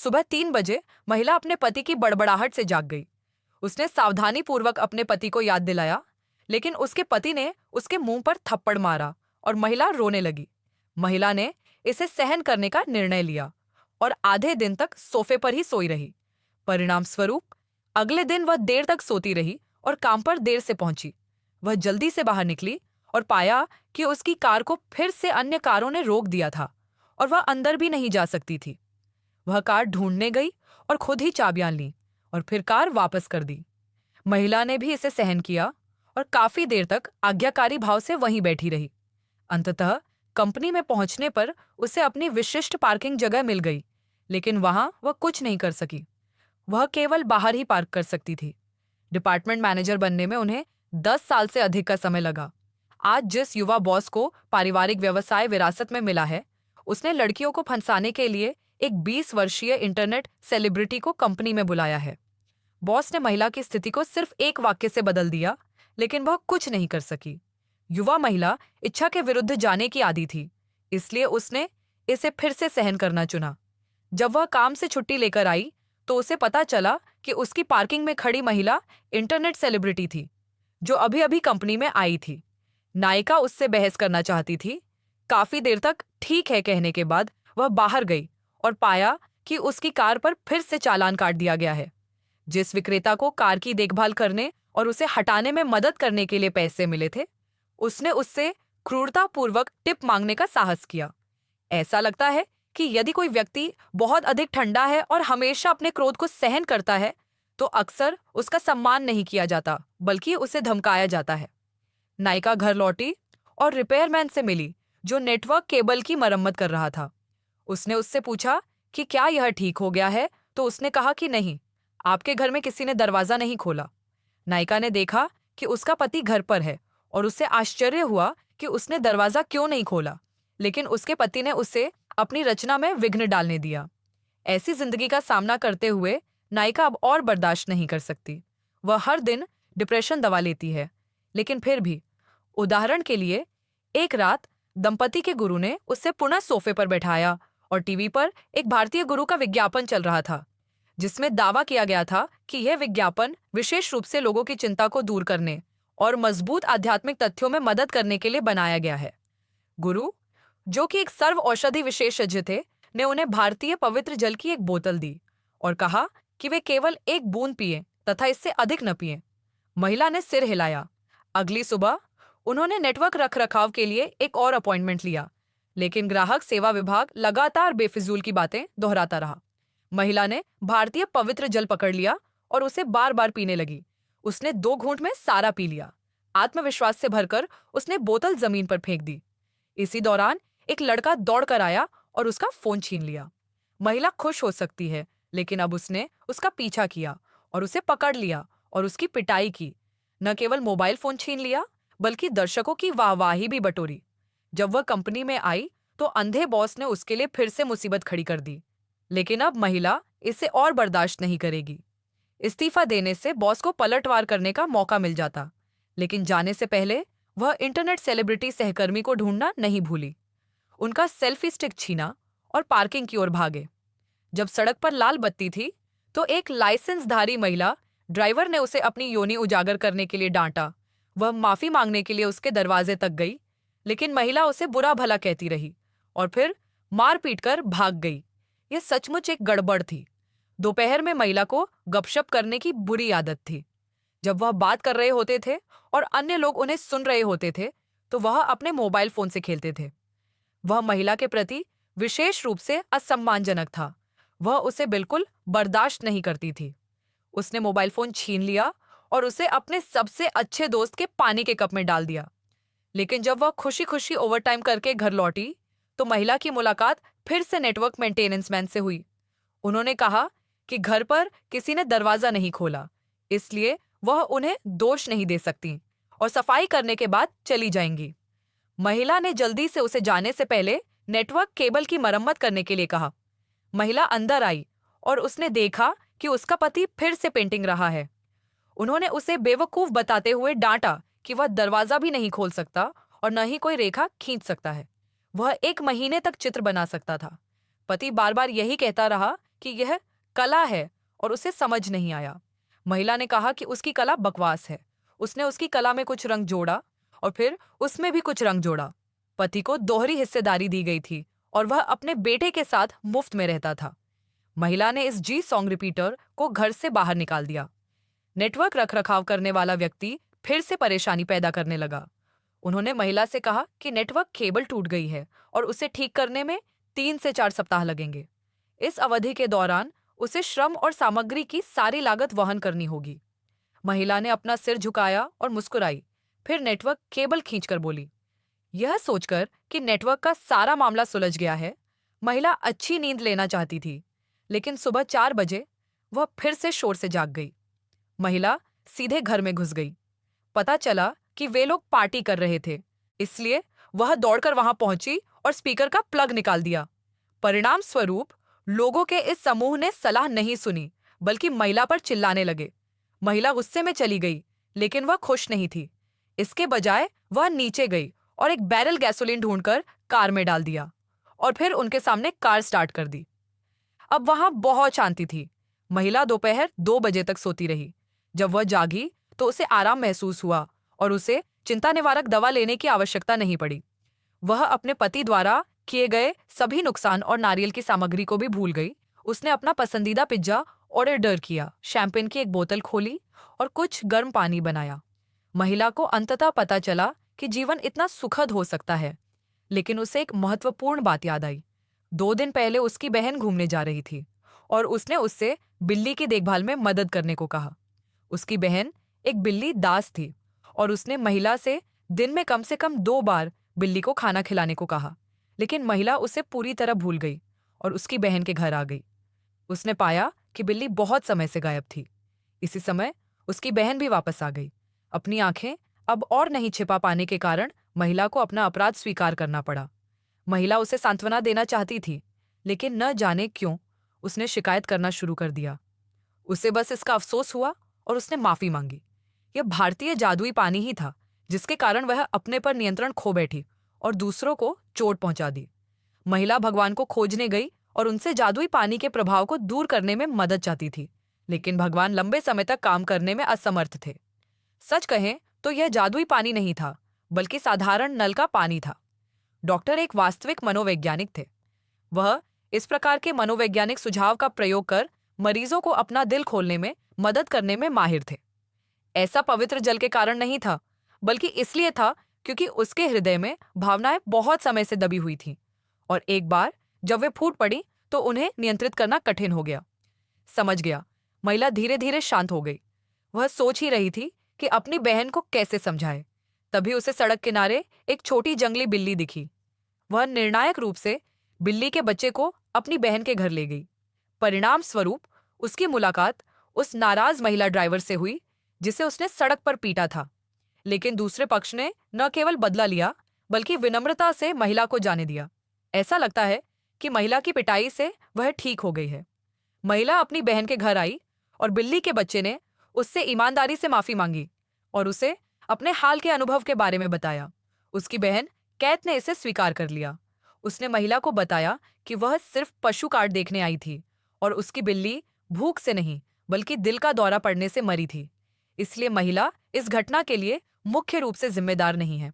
सुबह 3 बजे महिला अपने पति की बड़बड़ाहट से जाग गई। उसने सावधानी पूर्वक अपने पति को याद दिलाया, लेकिन उसके पति ने उसके मुंह पर थप्पड़ मारा और महिला रोने लगी। महिला ने इसे सहन करने का निर्णय लिया और आधे दिन तक सोफे पर ही सोई रही। परिणाम स्वरूप अगले दिन वह देर तक सोती रही और काम पर देर से पहुंची। वह जल्दी से बाहर निकली और पाया कि उसकी कार को फिर से अन्य कारों ने रोक दिया था और वह अंदर भी नहीं जा सकती थी। वह कार ढूंढने गई और खुद ही चाबियां ली और फिर कार वापस कर दी। महिला ने भी इसे सहन किया और काफी देर तक आज्ञाकारी भाव से वहीं बैठी रही। अंततः कंपनी में पहुंचने पर उसे अपनी विशिष्ट पार्किंग जगह मिल गई, लेकिन वहां वह कुछ नहीं कर सकी। वह केवल बाहर ही पार्क कर सकती थी। डिपार्टमेंट मैनेजर बनने में उन्हें 10 साल से अधिक का समय लगा। आज जिस युवा बॉस को पारिवारिक व्यवसाय विरासत में मिला है, उसने लड़कियों को फंसाने के लिए एक 20 वर्षीय इंटरनेट सेलिब्रिटी को कंपनी में बुलाया है। बॉस ने महिला की स्थिति को सिर्फ एक वाक्य से बदल दिया, लेकिन वह कुछ नहीं कर सकी। युवा महिला इच्छा के विरुद्ध जाने की आदी थी, इसलिए उसने इसे फिर से सहन करना चुना। जब वह काम से छुट्टी लेकर आई तो उसे पता चला कि उसकी पार्किंग में खड़ी महिला इंटरनेट सेलिब्रिटी थी, जो अभी अभी कंपनी में आई थी। नायिका उससे बहस करना चाहती थी। काफी देर तक ठीक है कहने के बाद वह बाहर गई और पाया कि उसकी कार पर फिर से चालान काट दिया गया है। जिस विक्रेता को कार की देखभाल करने और उसे हटाने में मदद करने के लिए पैसे मिले थे, उसने उससे क्रूरतापूर्वक टिप मांगने का साहस किया। ऐसा लगता है कि यदि कोई व्यक्ति बहुत अधिक ठंडा है और हमेशा अपने क्रोध को सहन करता है, तो अक्सर उसका सम्मान नहीं किया जाता, बल्कि उसे धमकाया जाता है। नायिका घर लौटी और रिपेयरमैन से मिली, जो नेटवर्क केबल की मरम्मत कर रहा था। उसने उससे पूछा कि क्या यह ठीक हो गया है, तो उसने कहा कि नहीं, आपके घर में किसी ने दरवाजा नहीं खोला। नायिका ने देखा कि उसका पति घर पर है और उसे आश्चर्य हुआ कि उसने दरवाजा क्यों नहीं खोला, लेकिन उसके पति ने उसे अपनी रचना में विघ्न डालने दिया। ऐसी जिंदगी का सामना करते हुए नायिका अब और बर्दाश्त नहीं कर सकती। वह हर दिन डिप्रेशन दवा लेती है, लेकिन फिर भी। उदाहरण के लिए, एक रात दंपति के गुरु ने उसे पुनः सोफे पर बैठाया और टीवी पर एक भारतीय गुरु का विज्ञापन चल रहा था, जिसमें दावा किया गया था कि यह विज्ञापन विशेष रूप से लोगों की चिंता को दूर करने और मजबूत आध्यात्मिक तथ्यों में मदद करने के लिए बनाया गया है। गुरु, जो कि एक सर्व औषधि विशेषज्ञ थे, ने उन्हें भारतीय पवित्र जल की एक बोतल दी और कहा कि वे केवल एक बूंद पिए तथा इससे अधिक न पिए। महिला ने सिर हिलाया। अगली सुबह उन्होंने नेटवर्क रखरखाव के लिए एक और अपॉइंटमेंट लिया, लेकिन ग्राहक सेवा विभाग लगातार बेफिजूल की बातें दोहराता रहा। महिला ने भारतीय पवित्र जल पकड़ लिया और उसे बार बार पीने लगी। उसने 2 घूंट में सारा पी लिया। आत्मविश्वास से भरकर उसने बोतल जमीन पर फेंक दी। इसी दौरान एक लड़का दौड़कर आया और उसका फोन छीन लिया। महिला खुश हो सकती है, लेकिन अब उसने उसका पीछा किया और उसे पकड़ लिया और उसकी पिटाई की। न केवल मोबाइल फोन छीन लिया, बल्कि दर्शकों की वाहवाही भी बटोरी। जब वह कंपनी में आई तो अंधे बॉस ने उसके लिए फिर से मुसीबत खड़ी कर दी, लेकिन अब महिला इसे और बर्दाश्त नहीं करेगी। इस्तीफा देने से बॉस को पलटवार करने का मौका मिल जाता, लेकिन जाने से पहले वह इंटरनेट सेलिब्रिटी सहकर्मी को ढूंढना नहीं भूली। उनका सेल्फी स्टिक छीना और पार्किंग की ओर भागे। जब सड़क पर लाल बत्ती थी तो एक लाइसेंसधारी महिला ड्राइवर ने उसे अपनी योनि उजागर करने के लिए डांटा। वह माफी मांगने के लिए उसके दरवाजे तक गई, लेकिन महिला उसे बुरा भला कहती रही और फिर मार पीट कर भाग गई। यह सचमुच एक गड़बड़ थी। दोपहर में महिला को गपशप करने की बुरी आदत थी। जब वह बात कर रहे होते थे और अन्य लोग उन्हें सुन रहे होते थे, तो वह अपने मोबाइल फोन से खेलते थे। वह महिला के प्रति विशेष रूप से असम्मानजनक था। वह उसे बिल्कुल बर्दाश्त नहीं करती थी। उसने मोबाइल फोन छीन लिया और उसे अपने सबसे अच्छे दोस्त के पानी के कप में डाल दिया। लेकिन जब वह खुशी खुशी ओवरटाइम करके घर लौटी तो महिला की मुलाकात फिर से नेटवर्क मेंटेनेंस मैन से हुई। उन्होंने कहा कि घर पर किसी ने दरवाजा नहीं खोला, इसलिए वह उन्हें दोष नहीं दे सकती और सफाई करने के बाद चली जाएंगी। महिला ने जल्दी से उसे जाने से पहले नेटवर्क केबल की मरम्मत करने के लिए कहा। महिला अंदर आई और उसने देखा कि उसका पति फिर से पेंटिंग रहा है। उन्होंने उसे बेवकूफ बताते हुए डांटा कि वह दरवाजा भी नहीं खोल सकता और न ही कोई रेखा खींच सकता है। वह 1 महीने तक चित्र बना सकता था। पति बार बार यही कहता रहा कि यह कला है और उसे समझ नहीं आया। महिला ने कहा कि उसकी कला बकवास है। उसने उसकी कला में कुछ रंग जोड़ा और फिर उसमें भी कुछ रंग जोड़ा। पति को दोहरी हिस्सेदारी दी गई थी और वह अपने बेटे के साथ मुफ्त में रहता था। महिला ने इस जी सॉन्ग रिपीटर को घर से बाहर निकाल दिया। नेटवर्क रखरखाव करने वाला व्यक्ति फिर से परेशानी पैदा करने लगा। उन्होंने महिला से कहा कि नेटवर्क केबल टूट गई है और उसे ठीक करने में 3 से 4 सप्ताह लगेंगे। इस अवधि के दौरान उसे श्रम और सामग्री की सारी लागत वहन करनी होगी। महिला ने अपना सिर झुकाया और मुस्कुराई, फिर नेटवर्क केबल खींचकर बोली। यह सोचकर कि नेटवर्क का सारा मामला सुलझ गया है, महिला अच्छी नींद लेना चाहती थी, लेकिन सुबह 4 बजे वह फिर से शोर से जाग गई। महिला सीधे घर में घुस गई। पता चला कि वे लोग पार्टी कर रहे थे, इसलिए वह दौड़कर वहां पहुंची और स्पीकर का प्लग निकाल दिया। परिणाम स्वरूप लोगों के इस समूह ने सलाह नहीं सुनी, बल्कि महिला पर चिल्लाने लगे। महिला गुस्से में चली गई, लेकिन वह खुश नहीं थी। इसके बजाय वह नीचे गई और एक बैरल गैसोलीन ढूंढकर कार में डाल दिया और फिर उनके सामने कार स्टार्ट कर दी। अब वहां बहुत शांति थी। महिला दोपहर 2 बजे तक सोती रही। जब वह जागी तो उसे आराम महसूस हुआ और उसे चिंता निवारक दवा लेने की आवश्यकता नहीं पड़ी। वह अपने पति द्वारा किए गए सभी नुकसान और नारियल की सामग्री को भी भूल गई। उसने अपना पसंदीदा पिज्जा ऑर्डर किया, शैंपेन की एक बोतल खोली और कुछ गर्म पानी बनाया। महिला को अंततः पता चला कि जीवन इतना सुखद हो सकता है, लेकिन उसे एक महत्वपूर्ण बात याद आई। 2 दिन पहले उसकी बहन घूमने जा रही थी और उसने उससे बिल्ली की देखभाल में मदद करने को कहा। उसकी बहन एक बिल्ली दास थी और उसने महिला से दिन में कम से कम 2 बार बिल्ली को खाना खिलाने को कहा, लेकिन महिला उसे पूरी तरह भूल गई और उसकी बहन के घर आ गई। उसने पाया कि बिल्ली बहुत समय से गायब थी। इसी समय उसकी बहन भी वापस आ गई। अपनी आंखें अब और नहीं छिपा पाने के कारण महिला को अपना अपराध स्वीकार करना पड़ा। महिला उसे सांत्वना देना चाहती थी, लेकिन न जाने क्यों उसने शिकायत करना शुरू कर दिया। उसे बस इसका अफसोस हुआ और उसने माफी मांगी। यह भारतीय जादुई पानी ही था जिसके कारण वह अपने पर नियंत्रण खो बैठी और दूसरों को चोट पहुंचा दी। महिला भगवान को खोजने गई और उनसे जादुई पानी के प्रभाव को दूर करने में मदद चाहती थी, लेकिन भगवान लंबे समय तक काम करने में असमर्थ थे। सच कहें तो यह जादुई पानी नहीं था, बल्कि साधारण नल का पानी था। डॉक्टर एक वास्तविक मनोवैज्ञानिक थे। वह इस प्रकार के मनोवैज्ञानिक सुझाव का प्रयोग कर मरीजों को अपना दिल खोलने में मदद करने में माहिर थे। ऐसा पवित्र जल के कारण नहीं था, बल्कि इसलिए था क्योंकि उसके हृदय में भावनाएं बहुत समय से दबी हुई थीं और एक बार जब वे फूट पड़ी तो उन्हें नियंत्रित करना कठिन हो गया। समझ गया। महिला धीरे धीरे शांत हो गई। वह सोच ही रही थी कि अपनी बहन को कैसे समझाए। तभी उसे सड़क किनारे एक छोटी जंगली बिल्ली दिखी। वह निर्णायक रूप से बिल्ली के बच्चे को अपनी बहन के घर ले गई। परिणाम स्वरूप उसकी मुलाकात उस नाराज महिला ड्राइवर से हुई जिसे उसने सड़क पर पीटा था, लेकिन दूसरे पक्ष ने न केवल बदला लिया बल्कि विनम्रता से महिला को जाने दिया। ऐसा लगता है कि महिला की पिटाई से वह ठीक हो गई है। महिला अपनी बहन के घर आई और बिल्ली के बच्चे ने उससे ईमानदारी से माफी मांगी और उसे अपने हाल के अनुभव के बारे में बताया। उसकी बहन कैथ ने इसे स्वीकार कर लिया। उसने महिला को बताया कि वह सिर्फ पशु काट देखने आई थी और उसकी बिल्ली भूख से नहीं बल्कि दिल का दौरा पड़ने से मरी थी, इसलिए महिला इस घटना के लिए मुख्य रूप से जिम्मेदार नहीं है।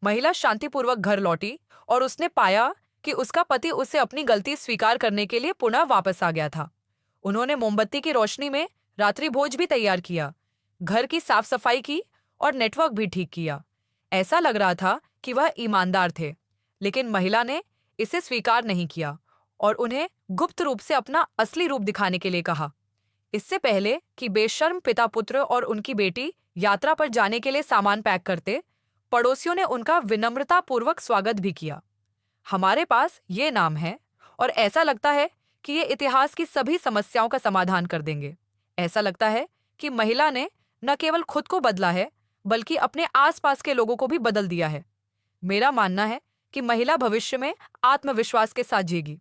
महिला शांतिपूर्वक घर लौटी और उसने पाया कि उसका पति उसे अपनी गलती स्वीकार करने के लिए पुनः वापस आ गया था। उन्होंने मोमबत्ती की रोशनी में रात्रि भोज भी तैयार किया, घर की साफ सफाई की और नेटवर्क भी ठीक किया। ऐसा लग रहा था कि वह ईमानदार थे, लेकिन महिला ने इसे स्वीकार नहीं किया और उन्हें गुप्त रूप से अपना असली रूप दिखाने के लिए कहा। इससे पहले कि बेशर्म पिता पुत्र और उनकी बेटी यात्रा पर जाने के लिए सामान पैक करते, पड़ोसियों ने उनका विनम्रतापूर्वक स्वागत भी किया। हमारे पास ये नाम है और ऐसा लगता है कि ये इतिहास की सभी समस्याओं का समाधान कर देंगे। ऐसा लगता है कि महिला ने न केवल खुद को बदला है बल्कि अपने आसपास के लोगों को भी बदल दिया है। मेरा मानना है कि महिला भविष्य में आत्मविश्वास के साथ जिएगी।